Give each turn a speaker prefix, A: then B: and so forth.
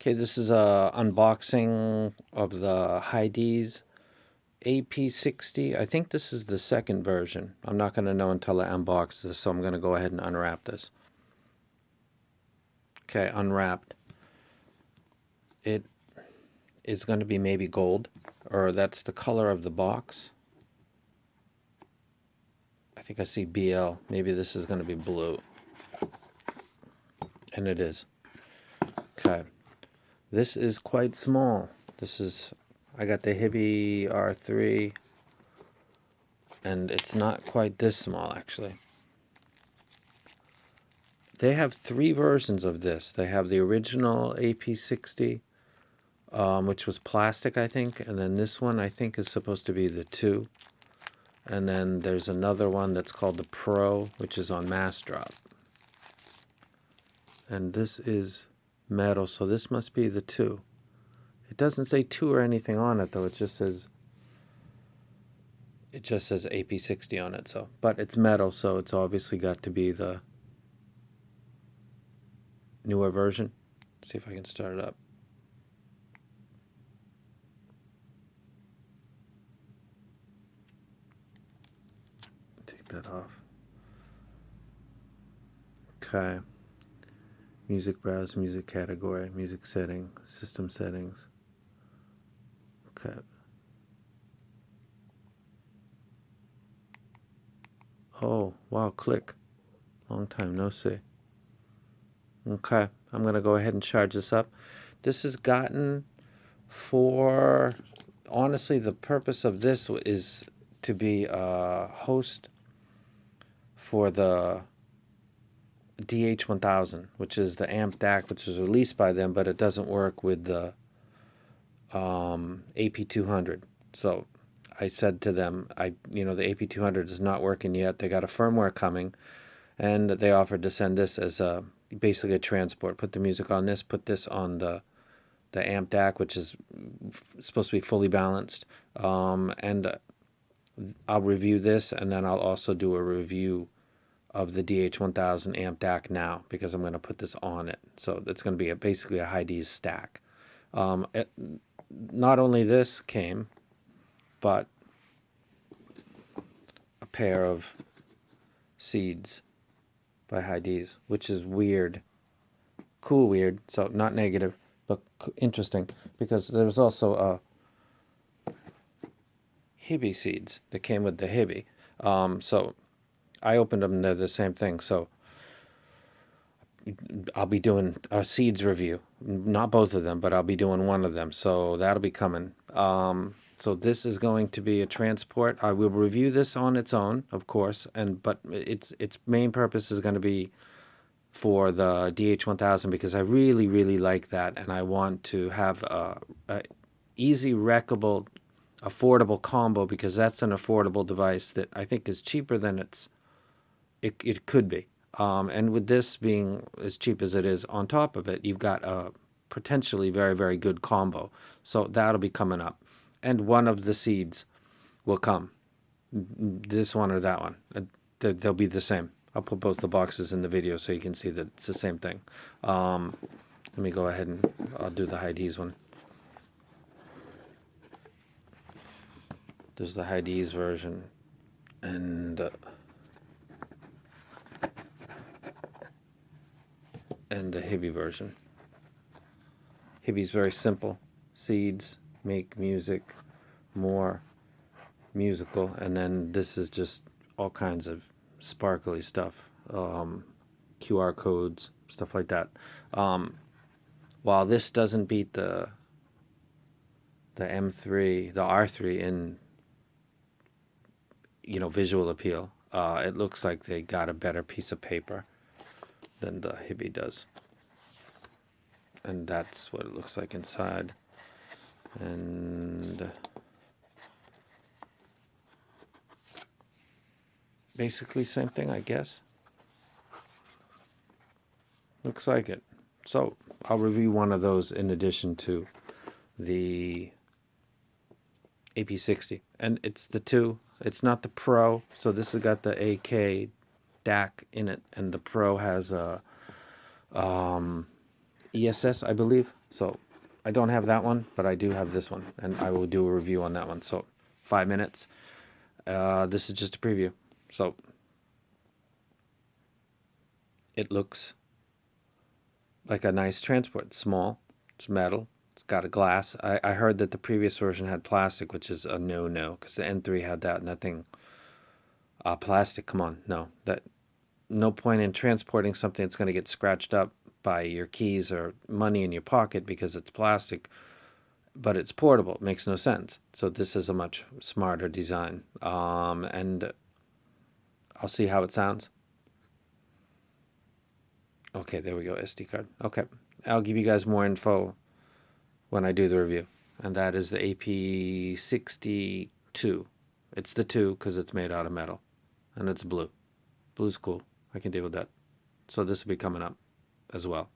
A: Okay, this is a unboxing of the Hidizs AP60. I think this is the second version. I'm not going to know until I unbox this, so I'm going to go ahead and unwrap this. Okay, unwrapped. It is going to be maybe gold, or that's the color of the box. I think I see BL. Maybe this is going to be blue. And it is. Okay. This is quite small. I got the Hibby R3, and it's not quite this small, actually. They have three versions of this. They have the original AP60, which was plastic, I think, and then this one, I think, is supposed to be the 2. And then there's another one that's called the Pro, which is on mass drop. And this is metal, so this must be the 2. It doesn't say 2 or anything on it, though. It just says AP60 on it. So, but it's metal, so it's obviously got to be the newer version. Let's see if I can start it up. Take that off. Okay. Music browse, music category, music setting, system settings. Okay. Oh, wow, click. Long time no see. Okay, I'm going to go ahead and charge this up. This is gotten for, honestly, the purpose of this is to be a host for the DH1000, which is the amp DAC, which was released by them, but it doesn't work with the AP200. So I said to them, the AP200 is not working yet. They got a firmware coming, and they offered to send this as basically a transport. Put the music on this, put this on the amp DAC, which is supposed to be fully balanced, and I'll review this, and then I'll also do a review of the DH1000 amp DAC now, because I'm going to put this on it. So it's going to be basically a Hidizs stack. Not only this came, but a pair of seeds by Hidizs, which is weird. Cool weird, so not negative, but interesting, because there was also Hibby seeds that came with the Hibby. So I opened them, they're the same thing. So I'll be doing a seeds review. Not both of them, but I'll be doing one of them. So that'll be coming. So this is going to be a transport. I will review this on its own, of course, but its main purpose is going to be for the DH1000, because I really, really like that, and I want to have a easy, wreckable, affordable combo, because that's an affordable device that I think is cheaper than it could be. And with this being as cheap as it is, on top of it, you've got a potentially very, very good combo. So that'll be coming up. And one of the seeds will come. This one or that one. They'll be the same. I'll put both the boxes in the video so you can see that it's the same thing. Let me go ahead and I'll do the Hidizs one. There's the Hidizs version. And the Hibby version. Hibby's very simple. Seeds, make music, more musical, and then this is just all kinds of sparkly stuff, QR codes, stuff like that. While this doesn't beat the M3, the R3 in visual appeal, it looks like they got a better piece of paper than the Hibby does. And that's what it looks like inside. And basically same thing, I guess. Looks like it. So I'll review one of those in addition to the AP60. And it's the 2. It's not the Pro. So this has got the AK DAC in it, and the Pro has a ESS, I believe. So I don't have that one, but I do have this one, and I will do a review on that one. So 5 minutes. This is just a preview. So it looks like a nice transport. It's small, it's metal, it's got a glass. I heard that the previous version had plastic, which is a no-no, because the N3 had that, nothing. Plastic, come on, no. No point in transporting something that's going to get scratched up by your keys or money in your pocket because it's plastic, but it's portable. It makes no sense. So this is a much smarter design. And I'll see how it sounds. Okay, there we go, SD card. Okay, I'll give you guys more info when I do the review. And that is the AP60 2. It's the 2 because it's made out of metal. And it's blue. Blue's cool. I can deal with that. So this will be coming up as well.